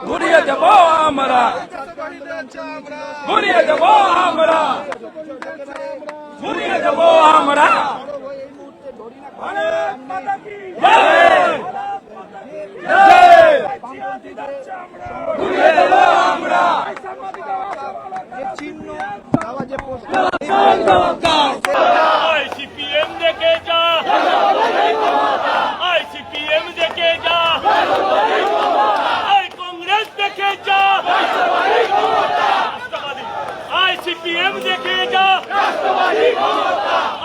ঘুরিয়ে দেব আমরা, ঘুরিয়ে দেব আমরা, ঘুরিয়ে দেব আমরা। ভারত মাতা কি জয়, জয়। ঘুরিয়ে দেব আমরা। आईसीपीएम देखे जा, आईसीपीएम देखे जा, आई कांग्रेस देखे जा, राष्ट्रवादी आईसीपीएम देखे जा,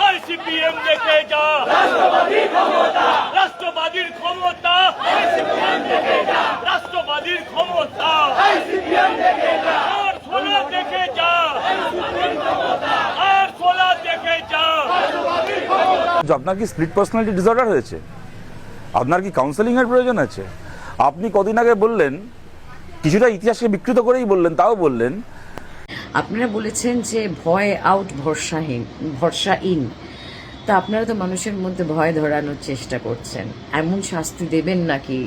आईसीपीएम देखे जा, राष्ट्रवादी क्षमता, राष्ट्रवादी क्षमता, और सोना देखे जा, और सोना देखे जा। আপনার কি স্প্লিট পার্সোনালিটি ডিসঅর্ডার হয়েছে? আপনার কি কাউন্সেলিং এর প্রয়োজন আছে? আপনি কদিন আগে বললেন, কিছুটা ইতিহাসকে বিকৃত করেই বললেন, তাও বললেন আপনারা বলেছেন যে ভয় আউট ভরসাহীন, ভরসা ইন। তা আপনারা তো মানুষের মধ্যে ভয় ধরানোর চেষ্টা করছেন। এমন শাস্তি দেবেন নাকি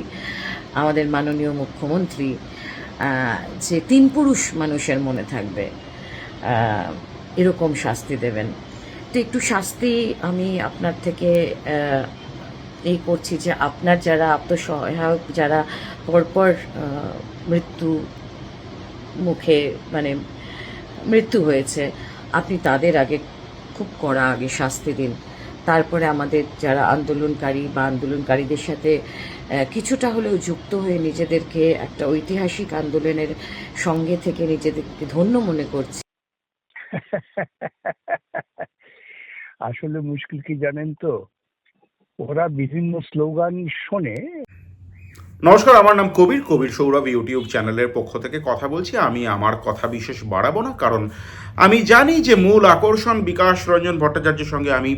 আমাদের মাননীয় মুখ্যমন্ত্রী যে তিন পুরুষ মানুষের মনে থাকবে, এরকম শাস্তি দেবেন? তো একটু শাস্তি আমি আপনার থেকে এই করছি যে আপনার যারা আত্মসহায়ক, যারা পরপর মৃত্যু মুখে মানে মৃত্যু হয়েছে, আপনি তাদের আগে খুব কড়া আগে শাস্তি দিন। তারপরে আমাদের যারা আন্দোলনকারী বা আন্দোলনকারীদের সাথে কিছুটা হলেও যুক্ত হয়ে নিজেদেরকে একটা ঐতিহাসিক আন্দোলনের সঙ্গে থেকে নিজেদেরকে ধন্য মনে করছি। আসলে মুশকিল কি জানেন তো, ওরা বিভিন্ন স্লোগান শোনে। নমস্কার, আমার নাম কবির সৌরভ ইউটিউব চ্যানেলের পক্ষ থেকে কথা বলছি। আমি আমার কথা বিশেষ বাড়াবো না, কারণ আমি জানি যে মূল আকর্ষণ বিকাশ রঞ্জন ভট্টাচার্যের সঙ্গে আমি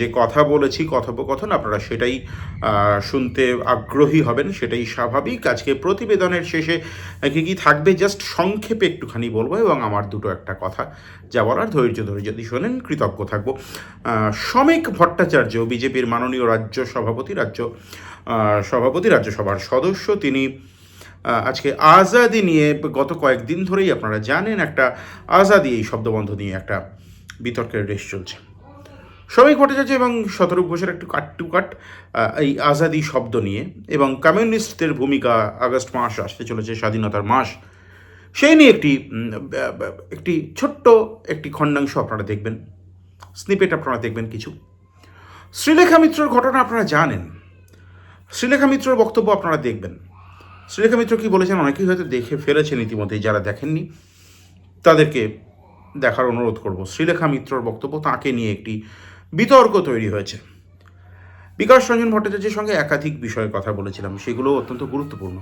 যে কথা বলেছি, কথোপকথন, আপনারা সেটাই শুনতে আগ্রহী হবেন, সেটাই স্বাভাবিক। আজকে প্রতিবেদনের শেষে কি থাকবে জাস্ট সংক্ষেপে একটুখানি বলবো, এবং আমার দুটো একটা কথা যা বলার ধৈর্য ধরে যদি শোনেন কৃতজ্ঞ থাকবো। শ্রমিক ভট্টাচার্য বিজেপির মাননীয় রাজ্য রাজ্যসভার সদস্য, তিনি আজকে আজাদি নিয়ে গত কয়েকদিন ধরেই আপনারা জানেন একটা আজাদি এই শব্দবন্ধ নিয়ে একটা বিতর্কের রেশ চলছে। শ্রমিক ভট্টাচার্য এবং শতরূপ ঘোষের একটু কাট এই আজাদি শব্দ নিয়ে, এবং কমিউনিস্টদের ভূমিকা, আগস্ট মাস আসতে চলেছে, স্বাধীনতার মাস, সেই নিয়ে একটি ছোট্ট একটি খণ্ডাংশ আপনারা দেখবেন, স্নিপেট আপনারা দেখবেন কিছু। শ্রীলেখা মিত্রর ঘটনা আপনারা জানেন, শ্রীলেখা মিত্রর বক্তব্য আপনারা দেখবেন। শ্রীলেখা মিত্র কী বলেছেন অনেকেই হয়তো দেখে ফেলেছেন ইতিমধ্যেই, যারা দেখেননি তাদেরকে দেখার অনুরোধ করব। শ্রীলেখা মিত্রর বক্তব্য, তাঁকে নিয়ে একটি বিতর্ক তৈরি হয়েছে। বিকাশ রঞ্জন ভট্টাচার্যের সঙ্গে একাধিক বিষয়ে কথা বলেছিলাম, সেগুলো অত্যন্ত গুরুত্বপূর্ণ,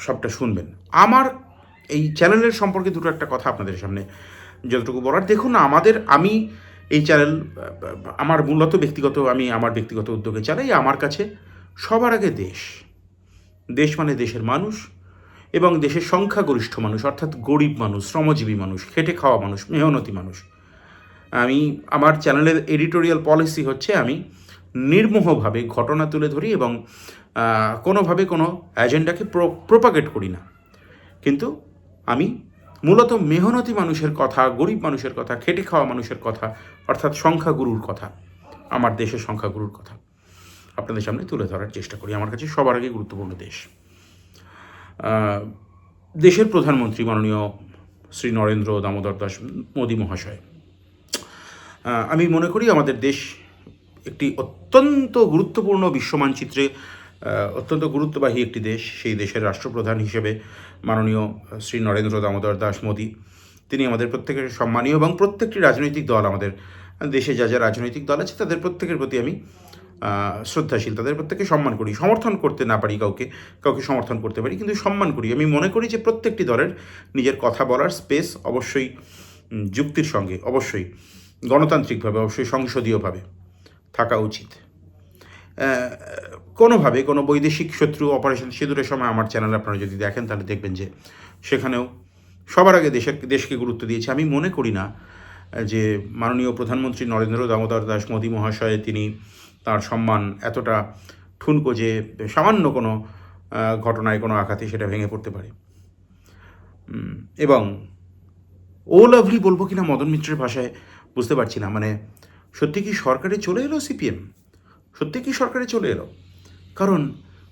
সবটা শুনবেন। আমার এই চ্যানেলের সম্পর্কে দুটো একটা কথা আপনাদের সামনে যতটুকু বলার, দেখুন আমি এই চ্যানেল আমার মূলত আমার ব্যক্তিগত উদ্যোগে চালাই। আমার কাছে সবার আগে দেশ মানে দেশের মানুষ, এবং দেশের সংখ্যাগরিষ্ঠ মানুষ, অর্থাৎ গরিব মানুষ, শ্রমজীবী মানুষ, খেটে খাওয়া মানুষ, মেহনতি মানুষ। আমার চ্যানেলের এডিটোরিয়াল পলিসি হচ্ছে, আমি নির্মোহভাবে ঘটনা তুলে ধরি এবং কোনোভাবে কোনো অ্যাজেন্ডাকে প্রোপাগেট করি না, কিন্তু আমি মূলত মেহনতি মানুষের কথা, গরিব মানুষের কথা, খেটে খাওয়া মানুষের কথা, অর্থাৎ সংখ্যাগুরুর কথা, আমার দেশের সংখ্যাগুরুর কথা আপনাদের সামনে তুলে ধরার চেষ্টা করি। আমার কাছে সবার আগে গুরুত্বপূর্ণ দেশের প্রধানমন্ত্রী মাননীয় শ্রী নরেন্দ্র দামোদর দাস মোদী মহাশয়। আমি মনে করি আমাদের দেশ একটি অত্যন্ত গুরুত্বপূর্ণ বিশ্বমানচিত্রে অত্যন্ত গুরুত্ববাহী একটি দেশ। সেই দেশের রাষ্ট্রপ্রধান হিসেবে মাননীয় শ্রী নরেন্দ্র দামোদর দাস মোদী, তিনি আমাদের প্রত্যেকের সম্মানীয়, এবং প্রত্যেকটি রাজনৈতিক দল, আমাদের দেশে যা যা রাজনৈতিক দল আছে তাদের প্রত্যেকের প্রতি আমি শ্রদ্ধাশীল, তাদের প্রত্যেককে সম্মান করি। সমর্থন করতে না পারি কাউকে সমর্থন করতে পারি, কিন্তু সম্মান করি। আমি মনে করি যে প্রত্যেকটি দলের নিজের কথা বলার স্পেস অবশ্যই যুক্তির সঙ্গে, অবশ্যই গণতান্ত্রিকভাবে, অবশ্যই সংসদীয়ভাবে থাকা উচিত। কোনোভাবে কোনো বৈদেশিক শত্রু অপারেশন সিঁদুরের সময় আমার চ্যানেল আপনারা যদি দেখেন, তাহলে দেখবেন যে সেখানেও সবার আগে দেশকে গুরুত্ব দিয়েছে। আমি মনে করি না যে মাননীয় প্রধানমন্ত্রী নরেন্দ্র দামোদর দাস মোদী মহাশয় তিনি তার সম্মান এতটা ঠুনকো যে সামান্য কোনো ঘটনায় কোনো আঘাতে সেটা ভেঙে পড়তে পারে। এবং ও লাভলি বলবো কিনা মদন মিত্রের ভাষায় বুঝতে পারছি না, মানে সত্যি কি সরকারে চলে এলো সিপিএম? সত্যি কি সরকারে চলে এলো? কারণ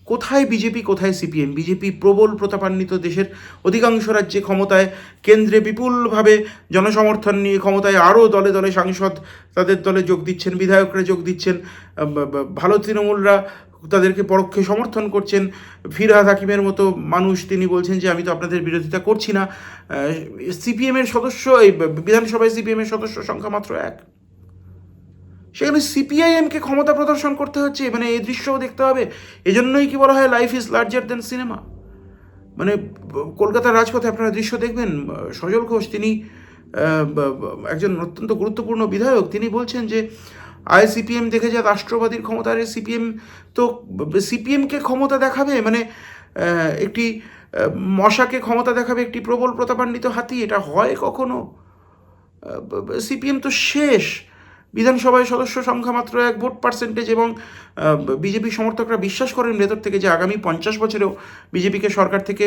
কোথায় বিজেপি, কোথায় সিপিএম? বিজেপি প্রবল প্রতাপান্বিত, দেশের অধিকাংশ রাজ্যে ক্ষমতায়, কেন্দ্রে বিপুলভাবে জনসমর্থন নিয়ে ক্ষমতায়, আরও দলে দলে সাংসদ তাদের দলে যোগ দিচ্ছেন, বিধায়করা যোগ দিচ্ছেন, ভালো তৃণমূলরা তাদেরকে পরোক্ষে সমর্থন করছেন। ফিরহাদ হাকিমের মতো মানুষ, তিনি বলছেন যে আমি তো আপনাদের বিরোধিতা করছি না। সিপিএমের সদস্য, এই বিধানসভায় সিপিএমের সদস্য সংখ্যা মাত্র 1। সেখানে সিপিআইএমকে ক্ষমতা প্রদর্শন করতে হচ্ছে, মানে এই দৃশ্যও দেখতে হবে। এজন্যই কি বলা হয় life is larger then cinema. মানে কলকাতার রাজপথে আপনারা দৃশ্য দেখবেন, সজল ঘোষ তিনি একজন অত্যন্ত গুরুত্বপূর্ণ বিধায়ক, তিনি বলছেন যে সিপিএম দেখে যা রাষ্ট্রবাদীর ক্ষমতার, সিপিএম তো সিপিএমকে ক্ষমতা দেখাবে, মানে একটি মশাকে ক্ষমতা দেখাবে একটি প্রবল প্রতাপান্বিত হাতি। এটা হয় কখনো? সিপিএম তো শেষ। বিধানসভায় সদস্য সংখ্যা মাত্র 1 ভোট পার্সেন্টেজ, এবং বিজেপি সমর্থকরা বিশ্বাস করেন ভেতর থেকে যে আগামী 50 বছরেও বিজেপিকে সরকার থেকে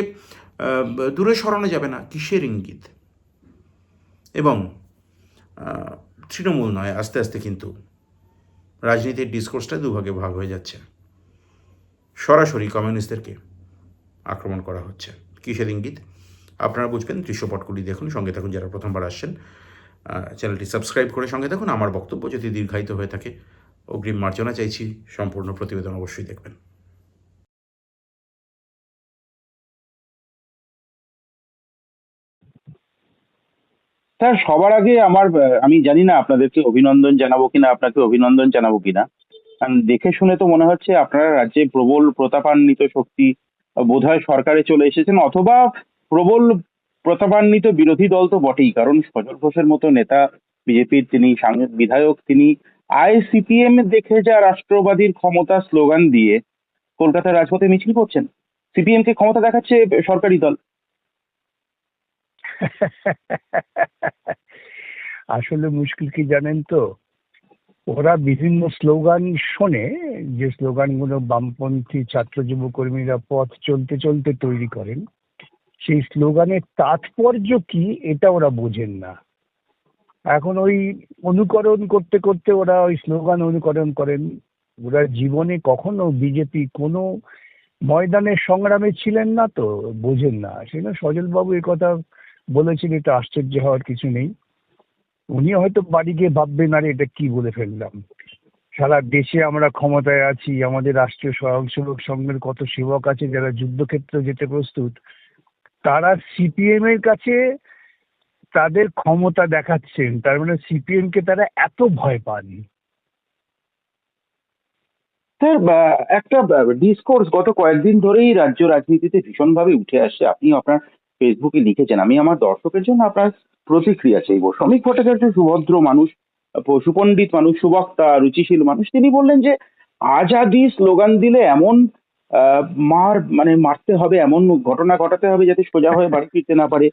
দূরে সরানো যাবে না। কিসের ইঙ্গিত? এবং তৃণমূল নয়, আস্তে আস্তে কিন্তু রাজনীতির ডিসকোর্সটা দুভাগে ভাগ হয়ে যাচ্ছে। সরাসরি কমিউনিস্টদেরকে আক্রমণ করা হচ্ছে। কিসের ইঙ্গিত? আপনারা বুঝবেন, দৃশ্যপটগুলি দেখুন, সঙ্গে থাকুন। যারা প্রথমবার আসছেন চ্যানেলটি সাবস্ক্রাইব করে সঙ্গে দেখুন। আমার বক্তব্য যদি দীর্ঘায়িত হয়ে থাকে অগ্রিম মার্জনা চাইছি। সম্পূর্ণ প্রতিবেদন অবশ্যই দেখবেন। স্যার, সবার আগে আমি জানি না আপনাদেরকে অভিনন্দন জানাবো কিনা, আপনাকে অভিনন্দন জানাবো কিনা, কারণ দেখে শুনে তো মনে হচ্ছে আপনারা রাজ্যে প্রবল প্রতাপান্বিত শক্তি বোধহয় সরকারে চলে এসেছেন, অথবা প্রবল প্রতাপান্বিত বিরোধী দল তো বটেই। কারণ সজল ঘোষের মতো নেতা, বিজেপির তিনি বিধায়ক, তিনি সিপিএম দেখে যা রাষ্ট্রবাদীর ক্ষমতা স্লোগান দিয়ে কলকাতার রাজপথে মিছিল করছেন। সিপিএম কে ক্ষমতা দেখাচ্ছে সরকারি দল। আসলে মুশকিল কি জানেন তো, ওরা বিভিন্ন স্লোগান শোনে, যে স্লোগানগুলো বামপন্থী ছাত্র যুব কর্মীরা পথ চলতে চলতে তৈরি করেন। সেই স্লোগানের তাৎপর্য কি এটা ওরা বোঝেন না। এখন ওই অনুকরণ করতে করতে ওরা ওই স্লোগান অনুকরণ করেন। ওরা জীবনে কখনো বিজেপি কোনো ময়দানের সংগ্রামে ছিলেন না, তো বোঝেন না। সেটা সজলবাবু এ কথা বলেছেন, এটা আশ্চর্য হওয়ার কিছু নেই। উনি হয়তো বাড়ি গিয়ে ভাববেন, আরে এটা কি বলে ফেললাম, সারা দেশে আমরা ক্ষমতায় আছি, আমাদের রাষ্ট্রীয় স্বয়ংসেবক সংঘের কত সেবক আছে যারা যুদ্ধক্ষেত্রে যেতে প্রস্তুত, তারা সিপিএম এর কাছে তাদের ক্ষমতা দেখাচ্ছেন। তার মানে সিপিএম কে তারা এত ভয় পান। স্যার, একটা ডিসকোর্স গত কয়েকদিন ধরেই রাজ্য রাজনীতিতে ভীষণভাবে উঠে আসছে। আপনি আপনার ফেসবুকে লিখেছেন, আমি আমার দর্শকের জন্য আপনার প্রতিক্রিয়া চাইব। শ্রমিক ভট্টাচার্য সুভদ্র মানুষ, সুপণ্ডিত মানুষ, সুবক্তা, রুচিশীল মানুষ, তিনি বললেন যে আজাদি স্লোগান দিলে এমন মারতে হবে, এমন ঘটনা ঘটাতে হবে যাতে সোজা হয়ে বাড়ি ফিরতে না পারে।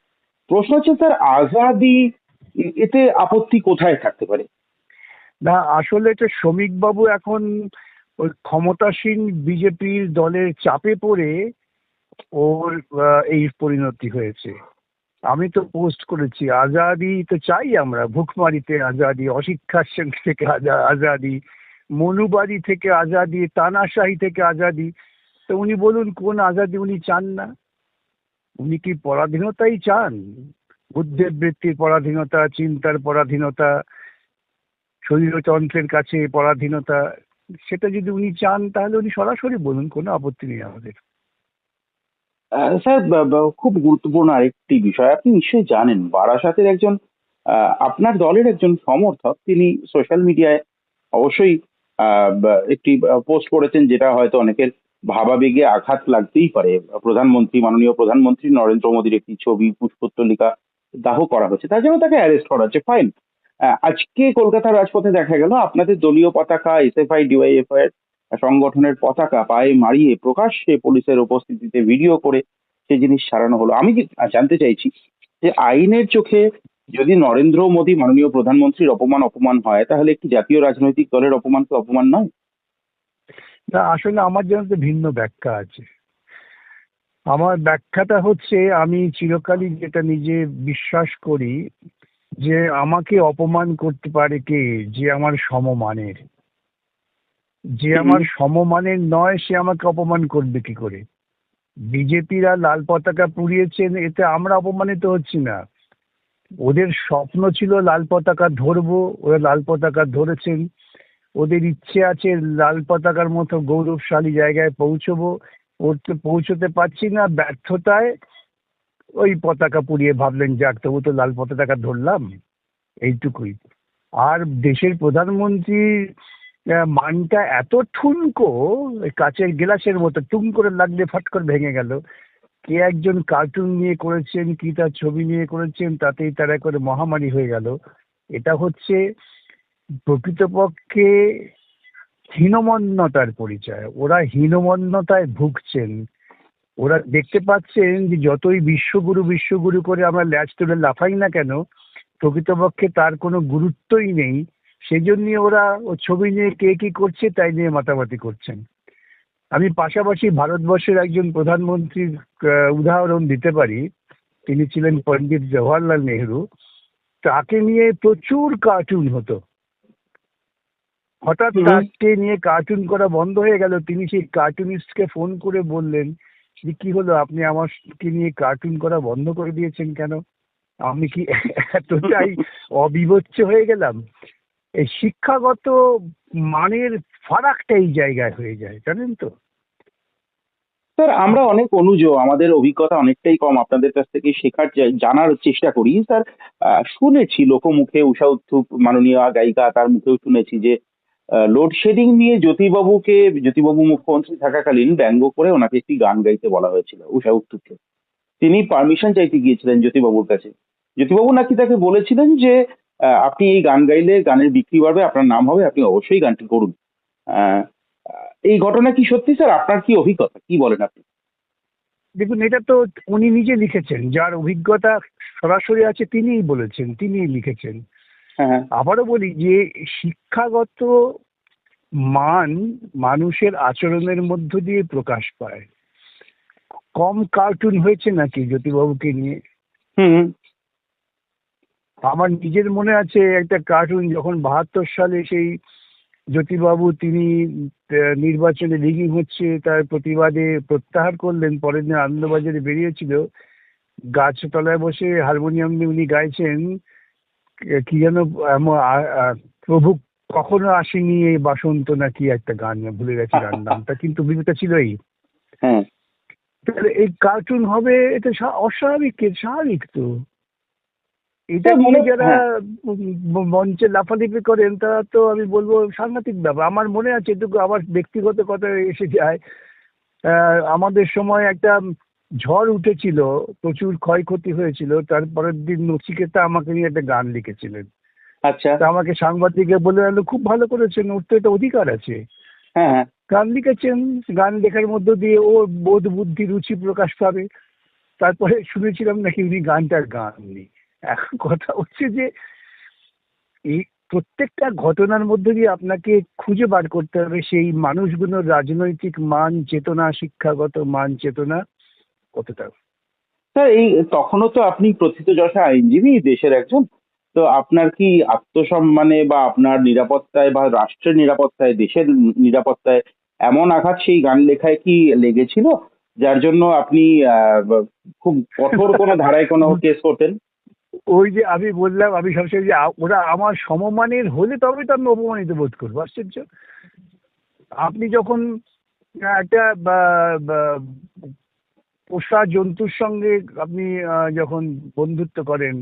প্রশ্ন হচ্ছে স্যার, আজাদি এতে আপত্তি কোথায় থাকতে পারে? না, আসলে এটা শ্রমিকবাবু এখন ওই ক্ষমতাসীন বিজেপির দলের চাপে পড়ে ওর এই পরিণতি হয়েছে। আমি তো পোস্ট করেছি, আজাদি তো চাই আমরা, ভুখমারিতে আজাদি, অশিক্ষার থেকে আজাদি, মনুবাড়ি থেকে আজাদি, তানাশাহি থেকে আজাদি। তো উনি বলুন কোন আজাদি উনি চান না? উনি কি পরাধীনতাই চান? বুদ্ধের বৃত্তির পরাধীনতা, চিন্তার পরাধীনতা, শরীরতন্ত্রের কাছে পরাধীনতা, সেটা যদি উনি চান তাহলে উনি সরাসরি বলুন, কোনো আপত্তি নেই আমাদের। স্যার, খুব গুরুত্বপূর্ণ আরেকটি বিষয়, আপনি নিশ্চয়ই জানেন, বারাসাতের একজন আপনার দলের একজন সমর্থক, তিনি সোশ্যাল মিডিয়ায় অবশ্যই একটি পোস্ট করেছেন, যেটা হয়তো অনেকের ভাবাবেগে আঘাত লাগতেই পারে। মাননীয় প্রধানমন্ত্রী নরেন্দ্র মোদীর একটি ছবি পুষ্পোত্তলিকা দাহ করা হচ্ছে, তার জন্য তাকে অ্যারেস্ট করা হচ্ছে, ফাইন। আজকে কলকাতার রাজপথে দেখা গেল আপনাদের দলীয় পতাকা, এসএফআই ডিওয়াইএফআই সংগঠনের পতাকা পায়ে মারিয়ে প্রকাশ্যে পুলিশের উপস্থিতিতে ভিডিও করে সে জিনিস সারানো হলো। আমি জানতে চাইছি যে আইনের চোখে যদি নরেন্দ্র মোদী মাননীয় প্রধানমন্ত্রীর অপমান হয়, তাহলে একটি জাতীয় রাজনৈতিক দলের অপমান তো অপমান নয়? না, আসলে আমার জন্য তো ভিন্ন ব্যাখ্যা আছে। আমার ব্যাখ্যাটা হচ্ছে, আমি চিরকালই যেটা নিজে বিশ্বাস করি, যে আমাকে অপমান করতে পারে কে? যে আমার সমমানের। যে আমার সমমানের নয় সে আমাকে অপমান করবে কি করে? বিজেপিরা লাল পতাকা পুড়িয়েছেন, এতে আমরা অপমানিত হচ্ছি না। ওদের স্বপ্ন ছিল লাল পতাকা ধরবো, ওরা লাল পতাকা ধরেছেন। ওদের ইচ্ছে আছে লাল পতাকার মতো গৌরবশালী জায়গায় পৌঁছবো, পৌঁছতে পারছি না, ব্যর্থতায় ওই পতাকা পুড়িয়ে ভাবলেন যাক তবু তো লাল পতাকা ধরলাম, এইটুকুই। আর দেশের প্রধানমন্ত্রীর মানটা এত ঠুনকো, ওই কাচের গ্লাসের মতো, টুম করে লাগলে ফট করে ভেঙে গেল। কে একজন কার্টুন নিয়ে করেছেন, কি তার ছবি নিয়ে করেছেন, তাতেই তারা করে মহামারী হয়ে গেল। এটা হচ্ছে প্রকৃতপক্ষে হীনমন্যতার পরিচয়। ওরা হীনমন্যতায় ভুগছেন। ওরা দেখতে পাচ্ছেন যে যতই বিশ্বগুরু বিশ্বগুরু করে আমরা ল্যাজ তুলে লাফাই না কেন, প্রকৃতপক্ষে তার কোনো গুরুত্বই নেই। সেজন্য ওরা ও ছবি নিয়ে কে কি করছে তাই নিয়ে মাতামাতি করছেন। আমি পাশাপাশি ভারতবর্ষের একজন প্রধানমন্ত্রীর উদাহরণ দিতে পারি। তিনি ছিলেন পণ্ডিত জওহরলাল নেহরু। তাকে নিয়ে প্রচুর কার্টুন হতো। হঠাৎ তাকে নিয়ে কার্টুন করা বন্ধ হয়ে গেল। তিনি সেই কার্টুনিস্টকে ফোন করে বললেন যে কি হলো, আপনি আমাকে নিয়ে কার্টুন করা বন্ধ করে দিয়েছেন কেন? আমি কি এতটাই অবিবেচ্য হয়ে গেলাম? এই শিক্ষাগত মানের ফারাকটা এই জায়গায় হয়ে যায়, জানেন তো। স্যার, আমরা অনেক অনুজ, আমাদের অভিজ্ঞতা অনেকটাই কম, আপনাদের কাছ থেকে শেখার জানার চেষ্টা করি স্যার। শুনেছি লোকমুখে, উষা উত্থুপ মাননীয় গায়িকা, তার মুখেও শুনেছি যে লোডশেডিং নিয়ে জ্যোতিবাবু মুখ্যমন্ত্রী থাকাকালীন ব্যঙ্গ করে ওনাকে একটি গান গাইতে বলা হয়েছিল উষা উত্থুপকে। তিনি পারমিশন চাইতে গিয়েছিলেন জ্যোতিবাবুর কাছে। জ্যোতিবাবু নাকি তাকে বলেছিলেন যে আপনি এই গান গাইলে গানের বিক্রি বাড়বে, আপনার নাম হবে, আপনি অবশ্যই গানটি করুন। আহ, এই ঘটনা কি সত্যি স্যার? আপনার কি অভিজ্ঞতা, কি বলেন আপনি? দেখুন, এটা তো উনি নিজে লিখেছেন। যার অভিজ্ঞতা সরাসরি আছে তিনিই বলেছেন, তিনিই লিখেছেন। হ্যাঁ, হ্যাঁ। আবারও বলি যে শিক্ষাগত মান মানুষের আচরণের মধ্য দিয়ে প্রকাশ পায়। কম কার্টুন হয়েছে নাকি জ্যোতিবাবুকে নিয়ে? হুম, হুম। আমার নিজের মনে আছে একটা কার্টুন, যখন 72 সালে সেই জ্যোতিবাবু তিনি নির্বাচনে রিগিং হচ্ছে তার প্রতিবাদে প্রত্যাহার করলেন, পরের দিন আনন্দবাজারে বেরিয়েছিল, গাছতলায় বসে হারমোনিয়াম নিয়ে উনি গাইছেন কি যেন প্রভু কখনো আসেনি এই বাসন্ত না কি একটা গান, ভুলে গেছি গান নামটা, কিন্তু অভিজ্ঞতা ছিলই। হ্যাঁ। তাহলে এই কার্টুন হবে, এটা অস্বাভাবিক? স্বাভাবিক তো। এটা স্যার, নিয়ে যারা হ্যাঁ। মঞ্চে লাফালাফি করেন তারা তো আমি বলবো সাংঘাতিক ব্যাপার। আমার মনে আছে, এটুকু আমার ব্যক্তিগত কথা এসে যায়, আমাদের সময় একটা ঝড় উঠেছিল, প্রচুর ক্ষয়ক্ষতি হয়েছিল, তারপরের দিন নচিকেতা আমাকে নিয়ে একটা গান লিখেছিলেন। আচ্ছা। তা আমাকে সাংবাদিকে বলে গেল খুব ভালো করেছেন, ওর তো এটা অধিকার আছে। হ্যাঁ, হ্যাঁ। গান লিখেছেন, গান লেখার মধ্য দিয়ে ওর বোধ বুদ্ধি রুচি প্রকাশ পাবে। তারপরে শুনেছিলাম নাকি উনি গানটার গাননি। এখন কথা হচ্ছে যে এই প্রত্যেকটা ঘটনার মধ্যে দিয়ে আপনাকে খুঁজে বার করতে হবে সেই মানুষগুলোর রাজনৈতিক মান চেতনা, শিক্ষাগত মান চেতনা কতটা। স্যার, এই তখনও তো আপনি প্রথিতযশা আইনজীবী, দেশের একজন। তো আপনার কি আত্মসম্মানে বা আপনার নিরাপত্তায় বা রাষ্ট্রের নিরাপত্তায়, দেশের নিরাপত্তায় এমন আঘাত সেই গান লেখায় কি লেগেছিল যার জন্য আপনি খুব কঠোর কোনো ধারায় কোনো কেস করতেন? ওই যে আমি বললাম, আমি সবসময় যে ওরা আমার সমমানের হলে তবে তো আমি অপমানিত বোধ করবো। আশ্চর্য! আপনি যখন একটা পোষা জন্তুর সঙ্গে আপনি যখন বন্ধুত্ব করেন,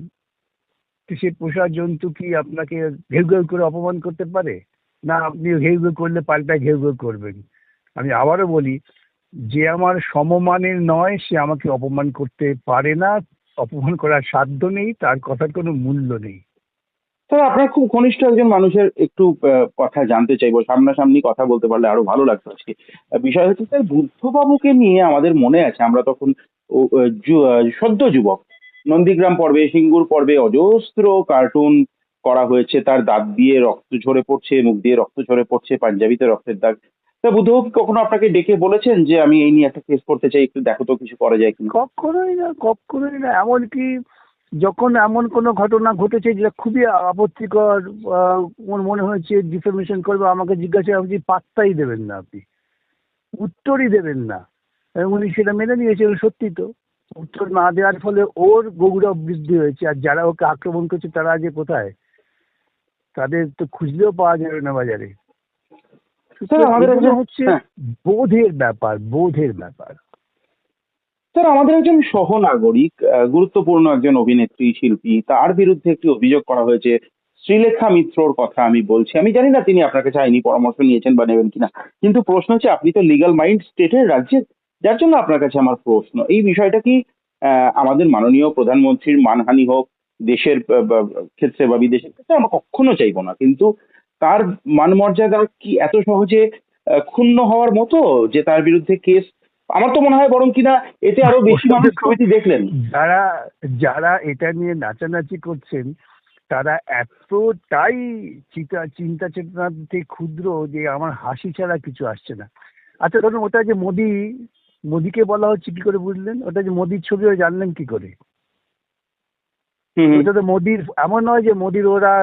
তো সেই পোষা জন্তু কি আপনাকে ঘেউ ঘেউ করে অপমান করতে পারে? না, আপনি ঘেউ ঘেউ করলে পাল্টা ঘেউ ঘেউ করবেন। আমি আবারও বলি, যে আমার সমমানের নয় সে আমাকে অপমান করতে পারে না। অপমান করার সাধ্য নেই, তার কথার কোনো মূল্য নেই। স্যার, আপনার খুব ঘনিষ্ঠ একজন মানুষের একটু কথা জানতে চাইবো, সামনাসামনি কথা বলতে পারলে আরো ভালো লাগতো আজকে। বিষয় হচ্ছে স্যার, বুদ্ধবাবুকে নিয়ে আমাদের মনে আছে আমরা তখন সদ্য যুবক, নন্দীগ্রাম পর্বে, সিঙ্গুর পর্বে অজস্র কার্টুন করা হয়েছে। তার দাঁত দিয়ে রক্ত ঝরে পড়ছে, মুখ দিয়ে রক্ত ঝরে পড়ছে, পাঞ্জাবিতে রক্তের দাগ। তা বুদ্ধবাবু কি কখনো আপনাকে ডেকে বলেছেন যে আমি এই নিয়ে একটা কেস করতে চাই, একটু দেখো তো কিছু করা যায় কিনা? কখনোই না। এমনকি যখন এমন কোনো ঘটনা ঘটেছে যেটা খুবই আপত্তিকর, ওর মনে হয়েছে ডিফেমেশন করবে, আমাকে জিজ্ঞাসা আপনি পাত্তাই দেবেন না, আপনি উত্তরই দেবেন না। এবং উনি সেটা মেনে নিয়েছেন। সত্যি তো, উত্তর না দেওয়ার ফলে ওর গৌরব বৃদ্ধি হয়েছে। আর যারা ওকে আক্রমণ করছে তারা আজ কোথায়, তাদের তো খুঁজলেও পাওয়া যাবে না বাজারে। স্যার আমাদের এগুলো একজন হচ্ছে হ্যাঁ বোধের ব্যাপার। স্যার আমাদের একজন সহনাগরিক, গুরুত্বপূর্ণ একজন অভিনেত্রী শিল্পী, তার বিরুদ্ধে একটি অভিযোগ করা হয়েছে। শ্রীলেখা মিত্রর কথা আমি বলছি। আমি জানি না তিনি আপনার কাছে আইনি পরামর্শ নিয়েছেন বা নেবেন কিনা, কিন্তু প্রশ্ন হচ্ছে আপনি তো লিগ্যাল মাইন্ড স্টেটের রাজ্যে, যার জন্য আপনার কাছে আমার প্রশ্ন, এই বিষয়টা কি আমাদের মাননীয় প্রধানমন্ত্রীর মানহানি হোক, দেশের ক্ষেত্রে বা বিদেশের ক্ষেত্রে আমরা কখনো চাইবো না, কিন্তু তার মান মর্যাদা কি এত সহজে ক্ষুণ্ণ হওয়ার মতো যে তার বিরুদ্ধে কেস? আমার তো মনে হয় বরং কিনা এতে আরো বেশি মানুষ ছবিটি দেখলেন। যারা যারা এটা নিয়ে নাচানাচি করছেন তারা এতটাই চিন্তা চেতনাতে ক্ষুদ্র যে আমার হাসি ছাড়া কিছু আসছে না। আচ্ছা ধরুন, ওটা যে মোদিকে বলা হচ্ছে, কি করে বুঝলেন? ওটা যে মোদির ছবি, ও জানলেন কি করে? হুম হুম, ওটা তো মোদির, এমন নয় যে মোদির ওরা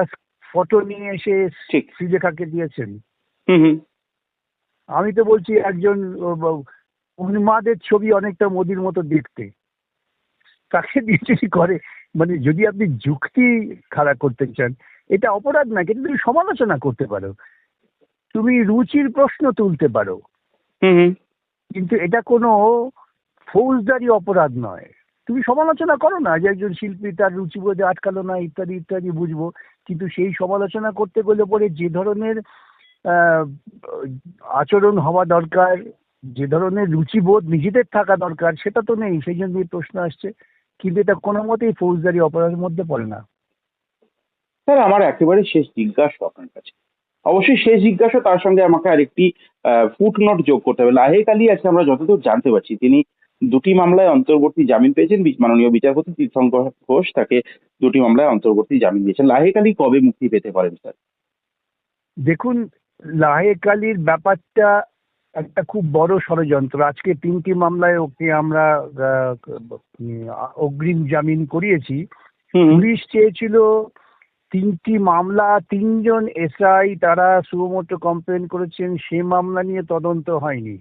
ফটো নিয়ে এসে ঠিক। শ্রীলেখাকে দিয়েছেন। হুম হুম, আমি তো বলছি একজন উন্মাদের ছবি অনেকটা মোদির মতো দেখতে, তাকে দিয়ে যদি করে, মানে যদি আপনি যুক্তি খাড়া করতে চান, এটা অপরাধ না, কিন্তু তুমি সমালোচনা করতে পারো, তুমি রুচির প্রশ্ন তুলতে পারো, হুম হুম, কিন্তু এটা কোনো ফৌজদারি অপরাধ নয়। তুমি সমালোচনা করো না যে একজন শিল্পী তার রুচিবোধে আটকালো না, ইত্যাদি ইত্যাদি, বুঝবো। কিন্তু সেই সমালোচনা করতে গেলে পরে যে ধরনের আহ, আচরণ হওয়া দরকার, যে ধরনের রুচিবোধ নিজেদের থাকা দরকার, সেটা তো নেই। সেই জন্য এই প্রশ্ন আসছে। কিন্তু এটা কোনো মতেই ফৌজদারি অপরাধের মধ্যে পড়ে না। স্যার আমার একেবারে শেষ জিজ্ঞাসা আপনার কাছে, অবশ্যই শেষ জিজ্ঞাসা, তার সঙ্গে আমাকে আরেকটি ফুটনোট যোগ করতে হবে। লাহেক আলী আছে, আমরা যতদূর জানতে পারছি তিনি দুটি মামলায় অন্তর্বর্তী জামিন পেয়েছেন। মাননীয় বিচারপতি তীর্থঙ্কর ঘোষ তাকে দুটি মামলায় অন্তর্বর্তী জামিন দিয়েছেন। লাহেক আলী কবে মুক্তি পেতে পারেন স্যার? দেখুন, লাহেক আলীর ব্যাপারটা একটা খুব বড় ষড়যন্ত্র। আজকে 3টি মামলায় ওকে আমরা অগ্রিম জামিন করিয়েছি। হুম হুম, পুলিশ চেয়েছিল 3টি মামলা, 3জন এসআই তারা সুমোটো কমপ্লেন করেছেন, সে মামলা নিয়ে তদন্ত হয়নি।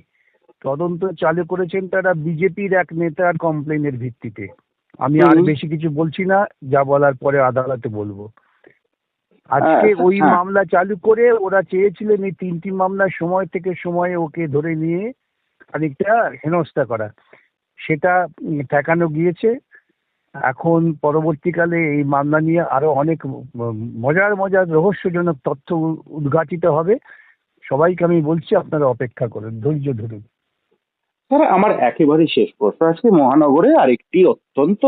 তদন্ত চালু করেছেন তারা বিজেপির এক নেতার কমপ্লেনের ভিত্তিতে। আমি আর হুম, বেশি কিছু বলছি না, যা বলার পরে আদালতে বলবো। আজকে ওই হ্যাঁ, মামলা চালু করে ওরা চেয়েছিলেন এই 3টি মামলার সময় থেকে সময়ে ওকে ধরে নিয়ে খানিকটা হেনস্থা করা। সেটা ঠেকানো গিয়েছে। এখন পরবর্তীকালে এই মামলা নিয়ে আরো অনেক মজার মজার রহস্যজনক তথ্য উদ্ঘাটিত হবে। সবাইকে আমি বলছি, আপনারা অপেক্ষা করুন, ধৈর্য ধরুন। স্যার আমার একেবারে শেষ প্রশ্ন, আজকে মহানগরে আরেকটি অত্যন্ত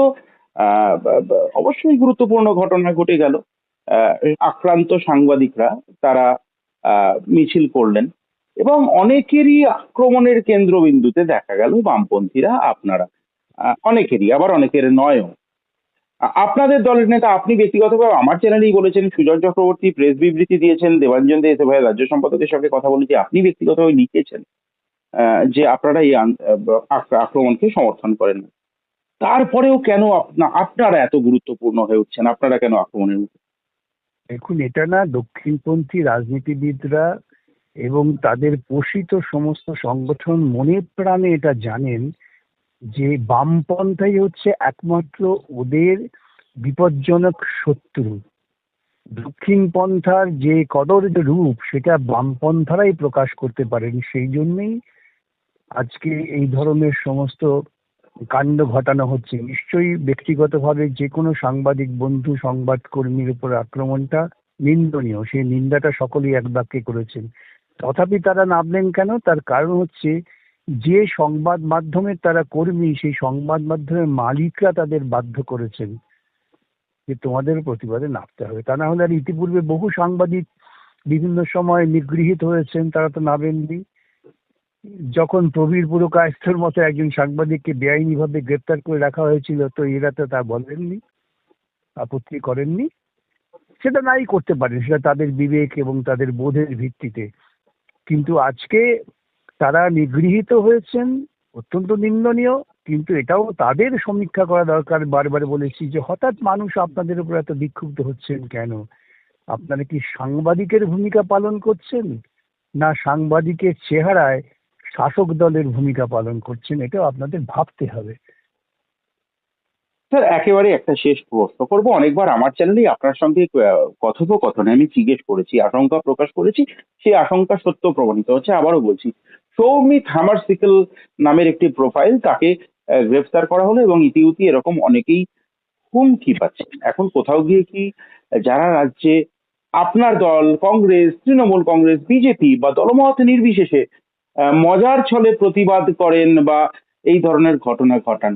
অবশ্যই গুরুত্বপূর্ণ ঘটনা ঘটে গেল। আহ, আক্রান্ত সাংবাদিকরা তারা মিছিল করলেন এবং অনেকেরই আক্রমণের কেন্দ্রবিন্দুতে দেখা গেল বামপন্থীরা, আপনারা। অনেকেরই, আবার অনেকের নয়ও। আপনাদের দলের নেতা, আপনি ব্যক্তিগতভাবে আমার চ্যানেলেই বলেছেন, সুজন চক্রবর্তী প্রেস বিবৃতি দিয়েছেন, দেবাঞ্জন দে এসে ভাই রাজ্য সম্পাদকের সঙ্গে কথা বলেছি, আপনি ব্যক্তিগতভাবে লিখেছেন যে আপনারা এই আক্রমণকে সমর্থন করেন না। তারপরেও কেন আপনারা এত গুরুত্বপূর্ণ হয়ে উঠছেন? আপনারা কেন আক্রমণের মুখে? দেখুন, এটা না দক্ষিণপন্থী রাজনীতিবিদরা এবং তাদের পোষিত সমস্ত সংগঠন মনে প্রাণে এটা জানেন যে বামপন্থাই হচ্ছে একমাত্র ওদের বিপজ্জনক শত্রু। দক্ষিণপন্থার যে কদর্য রূপ সেটা বামপন্থারাই প্রকাশ করতে পারেন। সেই জন্যই আজকে এই ধরনের সমস্ত কাণ্ড ঘটানো হচ্ছে। নিশ্চয়ই ব্যক্তিগতভাবে যে কোনো সাংবাদিক বন্ধু, সংবাদকর্মীর উপর আক্রমণটা নিন্দনীয়, সেই নিন্দাটা সকলেই এক বাক্যে করেছেন। তথাপি তারা নামলেন কেন? তার কারণ হচ্ছে যে সংবাদ মাধ্যমের তারা কর্মী, সেই সংবাদ মাধ্যমের মালিকরা তাদের বাধ্য করেছেন যে তোমাদের প্রতিবাদে নামতে হবে। তা না হলে আর ইতিপূর্বে বহু সাংবাদিক বিভিন্ন সময় নিগৃহীত হয়েছেন, তারা তো নামেননি। যখন প্রবীর পুরকায়স্থর মতো একজন সাংবাদিককে বেআইনিভাবে গ্রেপ্তার করে রাখা হয়েছিল, তো এরা তো তা বলেননি, আপত্তি করেননি। সেটা নাই করতে পারেন, সেটা তাদের বিবেক এবং তাদের বোধের ভিত্তিতে। কিন্তু আজকে তারা নিগৃহীত হয়েছেন, অত্যন্ত নিন্দনীয়। কিন্তু এটাও তাদের সমীক্ষা করা দরকার। বারবার বলেছি যে হঠাৎ মানুষ আপনাদের উপর এত বিক্ষুব্ধ হচ্ছেন কেন? আপনারা কি সাংবাদিকের ভূমিকা পালন করছেন, না সাংবাদিকের চেহারায় শাসক দলের ভূমিকা পালন করছেন? এটাও আপনাদের ভাবতে হবে। স্যার, একেবারে একটা শেষ প্রশ্ন করবো। অনেকবার আমার চ্যানেলেই আপনার সঙ্গে কথোপকথনে আমি জিজ্ঞেস করেছি, আশঙ্কা প্রকাশ করেছি, সেই আশঙ্কা সত্য প্রমাণিত হচ্ছে। আবারও বলছি, সৌমিত হামারসিকল নামের একটি প্রোফাইল, তাকে গ্রেফতার করা হলো এবং ইতিউতি এরকম অনেকেই হুমকি পাচ্ছে। এখন কোথাও গিয়ে কি যারা রাজ্যে আপনার দল, কংগ্রেস, তৃণমূল কংগ্রেস, বিজেপি বা দলমত নির্বিশেষে মজার ছলে প্রতিবাদ করেন বা এই ধরনের ঘটনা ঘটান,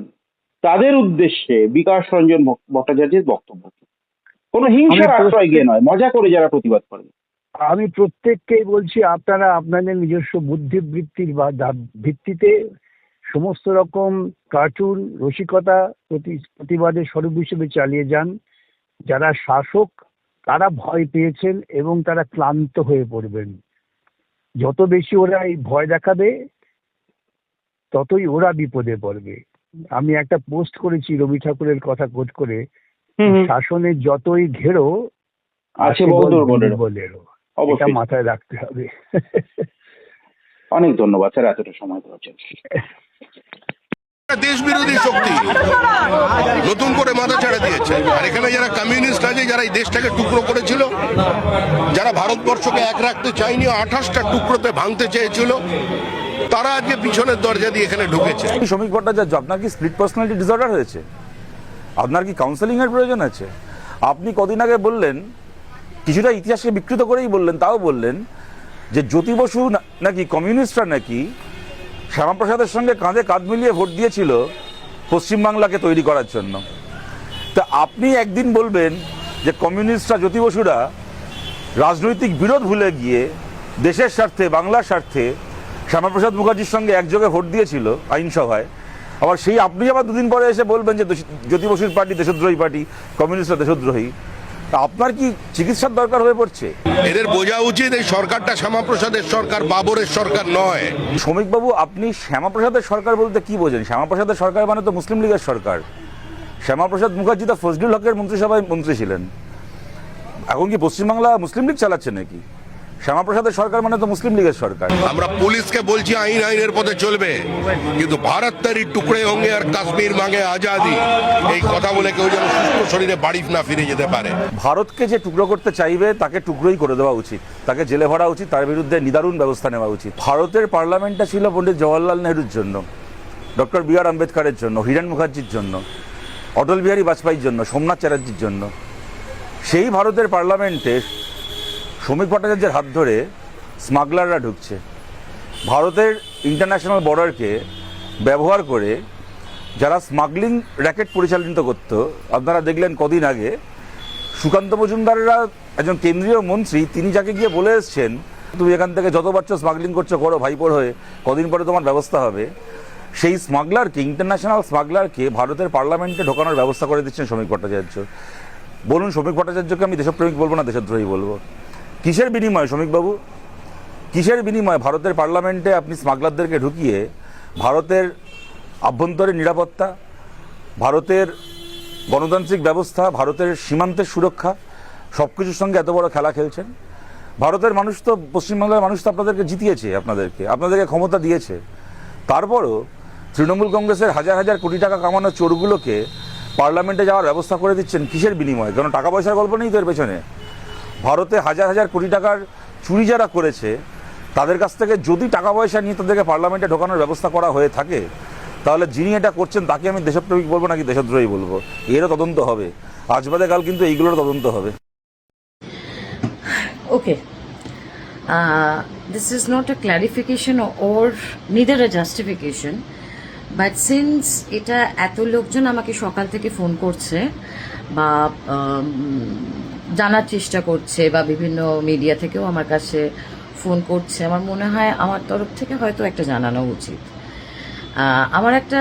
তাদের উদ্দেশ্যে বিকাশ রঞ্জন ভট্টাচার্যের বক্তব্য কি? কোনো হিংসার আশ্রয় গিয়ে নয়, মজা করে যারা প্রতিবাদ করেন। আমি প্রত্যেককেই বলছি, আপনারা আপনাদের নিজস্ব বুদ্ধিবৃত্তির বা ভিত্তিতে সমস্ত রকম কার্টুন রসিকতা প্রতিবাদের স্বরূপ হিসেবে চালিয়ে যান। যারা শাসক তারা ভয় পেয়েছেন এবং তারা ক্লান্ত হয়ে পড়বেন। যত বেশি ওরা এই ভয় দেখাবে ততই ওরা বিপদে পড়বে। আমি একটা পোস্ট করেছি রবি ঠাকুরের কথা কোট করে, শাসনের যতই ঘেরো আছে বহু দুর্বলেরও। এটা অবশ্যই মাথায় রাখতে হবে। অনেক ধন্যবাদ স্যার এতটা সময় দেওয়ার জন্য। দেশ বিরোধী শক্তি নতুন করে মাথা ছেড়ে দিয়েছে। আর এখানে যারা কমিউনিস্ট আছে, যারা এই দেশটাকে টুকরো করেছিল, যারা ভারতবর্ষকে এক রাখতে চায়নি, 28টা টুকরোতে ভাঙতে চেয়েছিল, তারা আজকে পিছনের দরজা দিয়ে এখানে ঢুকেছে। শ্রমিক ভট্টাচার্য, আপনার কি স্প্লিট পার্সোনালিটি ডিসঅর্ডার হয়েছে? আপনার কি কাউন্সেলিং এর প্রয়োজন আছে? আপনি কদিন আগে বললেন, কিছুটা ইতিহাসকে বিকৃত করেই বললেন, তাও বললেন যে জ্যোতি বসু নাকি কমিউনিস্টরা নাকি শ্যামাপ্রসাদের সঙ্গে কাঁধে কাঁধ মিলিয়ে ভোট দিয়েছিল পশ্চিমবাংলাকে তৈরি করার জন্য। তা আপনি একদিন বলবেন যে কমিউনিস্টরা, জ্যোতি বসুরা রাজনৈতিক বিরোধ ভুলে গিয়ে দেশের স্বার্থে, বাংলার স্বার্থে শ্যামাপ্রসাদ মুখার্জির সঙ্গে একযোগে ভোট দিয়েছিল আইনসভায়। আবার সেই আপনি আবার দুদিন পরে এসে বলবেন যে জ্যোতি বসুর পার্টি দেশদ্রোহী পার্টি, কমিউনিস্টরা দেশদ্রোহী। তা আপনার কি চিকিৎসার দরকার হয়ে পড়ছে? এদের বোঝা উচিত এই সরকারটা শ্যামাপ্রসাদের সরকার, বাবরের সরকার নয়। শ্রমিকবাবু, আপনি শ্যামাপ্রসাদের সরকার বলতে কি বোঝেন? শ্যামাপ্রসাদের সরকার মানে তো মুসলিম লীগের সরকার। শ্যামাপ্রসাদ মুখার্জি তো ফজলুল হকের মন্ত্রিসভায় মন্ত্রী ছিলেন। এখন কি পশ্চিমবাংলা মুসলিম লীগ চালাচ্ছে নাকি? শ্যামাপ্রসাদের সরকার মানে তো মুসলিম লীগের সরকার। আমরা পুলিশকে বলছি আইন আইনের পথে চলবে, কিন্তু ভারত তারি টুকরে হোঙ্গে আর কাশ্মীর মাঙ্গে আজাদি, এই কথা বলে কেউ যেন সুস্থ শরীরে বাড়ি না ফিরে যেতে পারে। ভারতকে যে টুকরো করতে চাইবে তাকে টুকরোই করে দেওয়া উচিত, তাকে জেলে ভরা উচিত, তার বিরুদ্ধে নিদারুণ ব্যবস্থা নেওয়া উচিত। ভারতের পার্লামেন্টটা ছিল পণ্ডিত জওয়াহরলাল নেহরুর জন্য, ডক্টর বি আর আম্বেদকরের জন্য, হিরেন মুখার্জির জন্য, অটল বিহারী বাজপেয়ীর জন্য, সোমনাথ চ্যাটার্জির জন্য। সেই ভারতের পার্লামেন্টে শ্রমিক ভট্টাচার্যের হাত ধরে স্মাগলাররা ঢুকছে। ভারতের ইন্টারন্যাশনাল বর্ডারকে ব্যবহার করে যারা স্মাগলিং র্যাকেট পরিচালিত করত, আপনারা দেখলেন কদিন আগে সুকান্ত মজুমদাররা, একজন কেন্দ্রীয় মন্ত্রী, তিনি যাকে গিয়ে বলে এসছেন, তুমি এখান থেকে যত পারছো স্মাগলিং করছো করো ভাইপোর হয়ে, কদিন পরে তোমার ব্যবস্থা হবে। সেই স্মাগলারকে, ইন্টারন্যাশনাল স্মাগলারকে ভারতের পার্লামেন্টে ঢোকানোর ব্যবস্থা করে দিচ্ছেন শ্রমিক ভট্টাচার্য। বলুন, শ্রমিক ভট্টাচার্যকে আমি দেশপ্রেমিক বলবো না দেশদ্রোহী বলবো? কিসের বিনিময় শ্রমিকবাবু, কিসের বিনিময় ভারতের পার্লামেন্টে আপনি স্মাগলারদেরকে ঢুকিয়ে ভারতের আভ্যন্তরীণ নিরাপত্তা, ভারতের গণতান্ত্রিক ব্যবস্থা, ভারতের সীমান্তের সুরক্ষা সব কিছুর সঙ্গে এত বড় খেলা খেলছেন? ভারতের মানুষ তো, পশ্চিমবাংলার মানুষ তো আপনাদেরকে জিতিয়েছে, আপনাদেরকে ক্ষমতা দিয়েছে। তারপরও তৃণমূল কংগ্রেসের হাজার হাজার কোটি টাকা কামানো চোরগুলোকে পার্লামেন্টে যাওয়ার ব্যবস্থা করে দিচ্ছেন কিসের বিনিময়ে? কারণ টাকা পয়সার গল্প নেই তো এর পেছনে। ভারতে হাজার হাজার কোটি টাকার চুরি যারা করেছে তাদের কাছ থেকে যদি টাকা পয়সা নিয়ে তাদেরকে পার্লামেন্টে ঢোকানোর ব্যবস্থা করা হয়ে থাকে, তাহলে যিনি এটা করছেন তাকে আমি দেশপ্রেমিক বলবো নাকি দেশদ্রোহী বলবো? এরও তদন্ত হবে, আজ বাদে কাল কিন্তু এইগুলোর তদন্ত হবে। ওকে, this is not a clarification or neither a justification, but since এটা এত লোকজন আমাকে সকাল থেকে ফোন করছে বা জানার চেষ্টা করছে বা বিভিন্ন মিডিয়া থেকেও আমার কাছে ফোন করছে, আমার মনে হয় আমার তরফ থেকে হয়তো একটা জানানো উচিত। আমার একটা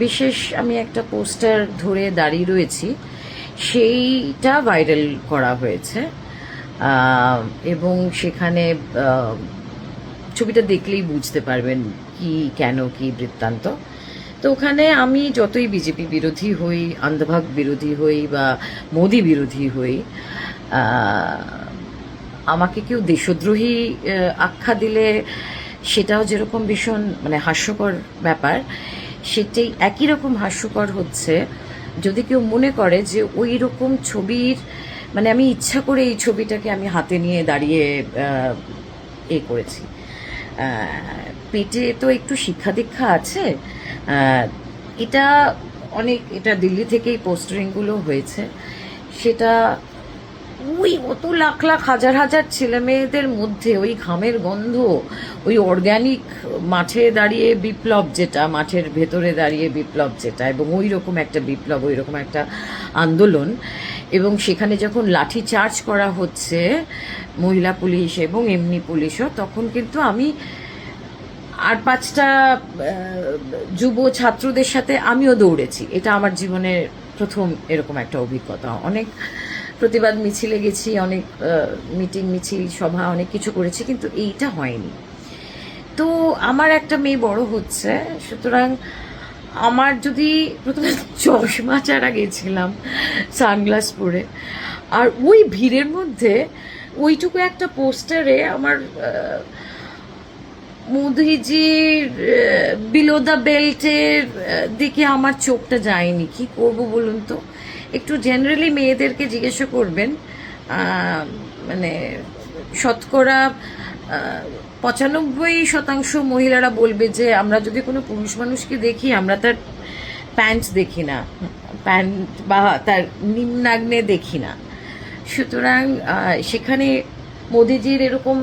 বিশেষ, আমি একটা পোস্টার ধরে দাঁড়িয়ে রয়েছি, সেইটা ভাইরাল করা হয়েছে এবং সেখানে ছবিটা দেখলেই বুঝতে পারবেন কি কেন কি বৃত্তান্ত। তো ওখানে আমি যতই বিজেপি বিরোধী হই, আন্ধভাগ বিরোধী হই বা মোদি বিরোধী হই, আমাকে কেউ দেশদ্রোহী আখ্যা দিলে সেটাও যেরকম ভীষণ মানে হাস্যকর ব্যাপার, সেটাই একই রকম হাস্যকর হচ্ছে যদি কেউ মনে করে যে ওই রকম ছবির মানে আমি ইচ্ছা করে এই ছবিটাকে আমি হাতে নিয়ে দাঁড়িয়ে করেছি। পেটে তো একটু শিক্ষা দীক্ষা আছে। এটা দিল্লি থেকেই পোস্টারিংগুলো হয়েছে, সেটা ওই অত লাখ লাখ হাজার হাজার ছেলে মেয়েদের মধ্যে ওই ঘামের গন্ধ, ওই অর্গ্যানিক মাঠে দাঁড়িয়ে বিপ্লব যেটা, মাঠের ভেতরে দাঁড়িয়ে বিপ্লব যেটা, এবং ওই রকম একটা বিপ্লব, ওই রকম একটা আন্দোলন, এবং সেখানে যখন লাঠি চার্জ করা হচ্ছে মহিলা পুলিশ এবং এমনি পুলিশও, তখন কিন্তু আমি আর 5টা যুব ছাত্রদের সাথে আমিও দৌড়েছি। এটা আমার জীবনের প্রথম এরকম একটা অভিজ্ঞতা। অনেক প্রতিবাদ মিছিলে গেছি, অনেক মিটিং মিছিল সভা অনেক কিছু করেছি, কিন্তু এইটা হয়নি। তো আমার একটা মেয়ে বড় হচ্ছে, সুতরাং আমার যদি প্রথমে চশমা ছাড়া গেছিলাম সানগ্লাস পরে, আর ওই ভিড়ের মধ্যে ওইটুকু একটা পোস্টারে আমার মোদিজির বিলো দ্য বেল্টের দিকে আমার চোখটা যায়নি। কি করব বলুন তো? একটু জেনারেলি মেয়েদেরকে জিজ্ঞাসা করবেন, মানে শতকরা 95% মহিলারা বলবে যে আমরা যদি কোনো পুরুষ মানুষকে দেখি আমরা তার প্যান্ট দেখি না, প্যান্ট বা তার নিম্নাগ্নে দেখি না। সুতরাং সেখানে মোদিজির এরকম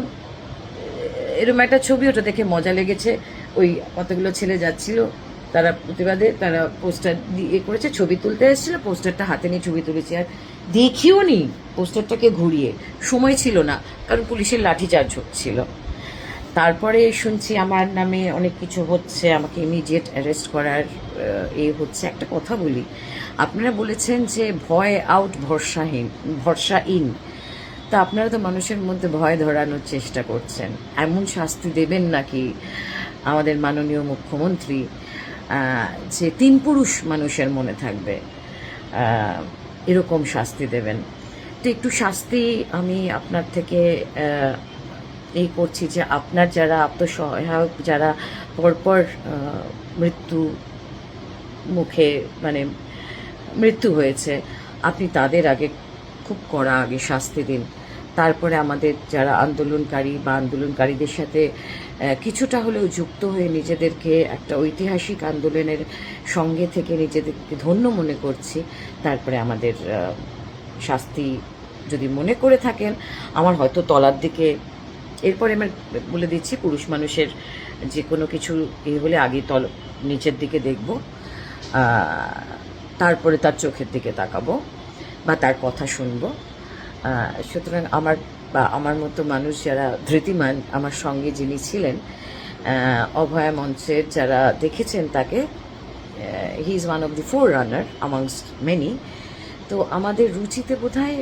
একটা ছবি, ওটা দেখে মজা লেগেছে। ওই কতগুলো ছেলে যাচ্ছিল, তারা প্রতিবাদে তারা পোস্টার দিয়ে করেছে, ছবি তুলতে এসেছিল, পোস্টারটা হাতে নিয়ে ছবি তুলেছি, আর দেখিও নি পোস্টারটাকে ঘুরিয়ে, সময় ছিল না কারণ পুলিশের লাঠিচার্জ হচ্ছিল। তারপরে শুনছি আমার নামে অনেক কিছু হচ্ছে, আমাকে ইমিডিয়েট অ্যারেস্ট করার হচ্ছে। একটা কথা বলি, আপনারা বলেছেন যে ভয় আউট ভরসা ইন, তা আপনারা তো মানুষের মধ্যে ভয় ধরানোর চেষ্টা করছেন। এমন শাস্তি দেবেন নাকি আমাদের মাননীয় মুখ্যমন্ত্রী যে 3 পুরুষ মানুষের মনে থাকবে, এরকম শাস্তি দেবেন? তো একটু শাস্তি আমি আপনার থেকে করছি যে আপনার যারা আত্মসহায়ক, যারা পরপর মৃত্যু হয়েছে, আপনি তাদের আগে খুব কড়া আগে শাস্তি দিন। তারপরে আমাদের যারা আন্দোলনকারীদের সাথে কিছুটা হলেও যুক্ত হয়ে নিজেদেরকে একটা ঐতিহাসিক আন্দোলনের সঙ্গে থেকে নিজেদেরকে ধন্য মনে করছি, তারপরে আমাদের শাস্তি যদি মনে করে থাকেন, আমার হয়তো তলার দিকে, এরপরে আমি বলে দিচ্ছি, পুরুষ মানুষের যে কোনো কিছু হলে আগে নিচের দিকে দেখব, তারপরে তার চোখের দিকে তাকাবো বা তার কথা শুনবো। সুতরাং আমার মতো মানুষ যারা ধৃতিমান, আমার সঙ্গে যিনি ছিলেন, অভয়া মঞ্চের যারা দেখেছেন তাকে, he is one of the forerunner amongst many. তো আমাদের রুচিতে বোধহয়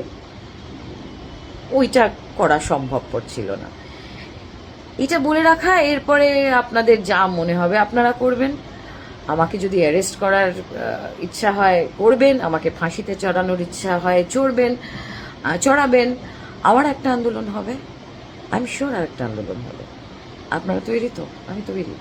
ওইটা করা সম্ভবপর ছিল না। এটা বলে রাখা, এরপরে আপনাদের যা মনে হবে আপনারা করবেন। আমাকে যদি অ্যারেস্ট করার ইচ্ছা হয় করবেন, আমাকে ফাঁসিতে চড়ানোর ইচ্ছা হয় চড়াবেন। আমার একটা আন্দোলন হবে, আমি শিওর আর একটা আন্দোলন হবে। আপনারা তৈরি তো? আমি তৈরি।